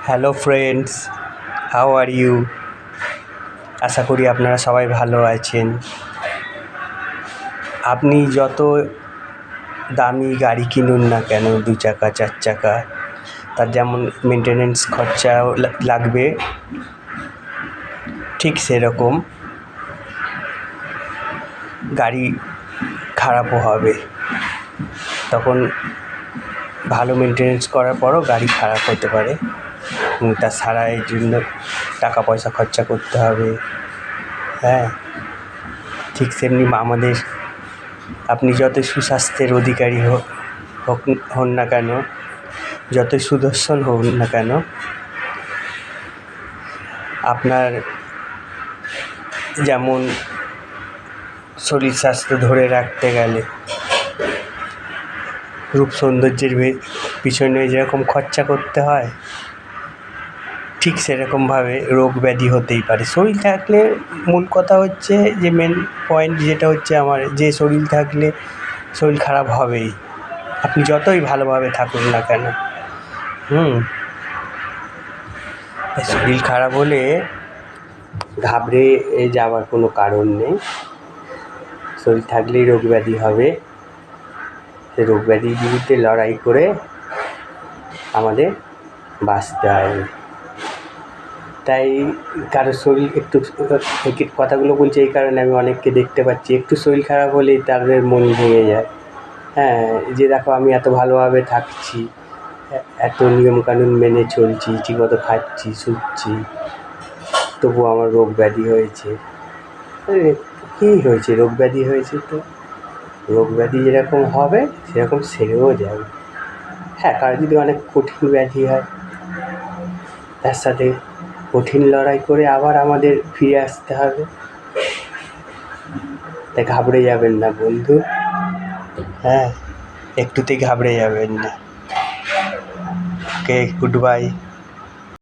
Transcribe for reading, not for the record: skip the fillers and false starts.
Hello friends, how are you? আশা করি আপনারা সবাই ভালো আছেন। আপনি যত দামি গাড়ি কিনুন না কেন, 2 চাকা 4 চাকা, তার যেমন মেনটেনেন্স খরচাও লাগবে, ঠিক সেরকম গাড়ি খারাপও হবে। তখন ভালো মেনটেনেন্স করার পরও গাড়ি খারাপ হতে পারে, তার সারাইয়ের জন্য টাকা পয়সা খরচা করতে হবে। হ্যাঁ, ঠিক তেমনি আমাদের আপনি যতই সুস্বাস্থ্যের অধিকারী হন না কেন, যতই সুদর্শন হন না কেন, আপনার যেমন শরীর স্বাস্থ্য ধরে রাখতে গেলে রূপ সৌন্দর্যের পিছনে যেরকম খরচা করতে হয়, ঠিক সেরকমভাবে রোগ ব্যাধি হতেই পারে। শরীর থাকলে, মূল কথা হচ্ছে যে মেন পয়েন্ট যেটা হচ্ছে আমার, যে শরীর থাকলে শরীর খারাপ হবেই, আপনি যতই ভালোভাবে থাকুন না কেন। শরীর খারাপ হলে ঘাবড়ে যাওয়ার কোনো কারণ নেই। শরীর থাকলেই রোগ ব্যাধি হবে। সে রোগ ব্যাধির বিরুদ্ধে লড়াই করে আমাদের বাঁচতে হবে। তাই কারো শরীর একটু, কথাগুলো বলছি এই কারণে, আমি অনেককে দেখতে পাচ্ছি একটু শরীর খারাপ হলেই তাদের মন ভেঙে যায়। হ্যাঁ, যে দেখো আমি এত ভালোভাবে থাকছি, এত নিয়মকানুন মেনে চলছি, ঠিকমতো খাচ্ছি শুচ্ছি, তবু আমার রোগ ব্যাধি হয়েছে। কী হয়েছে? রোগ ব্যাধি হয়েছে, তো রোগ ব্যাধি যেরকম হবে সেরকম সেরেও যাবে। হ্যাঁ, কারো যদি অনেক কঠিন ব্যাধি হয়, তার সাথে কঠিন লড়াই করে আবার আমাদের ফিরে আসতে হবে। তাই ঘাবড়ে যাবেন না বন্ধু। হ্যাঁ, একটুতেই ঘাবড়ে যাবেন না। ওকে, গুড বাই।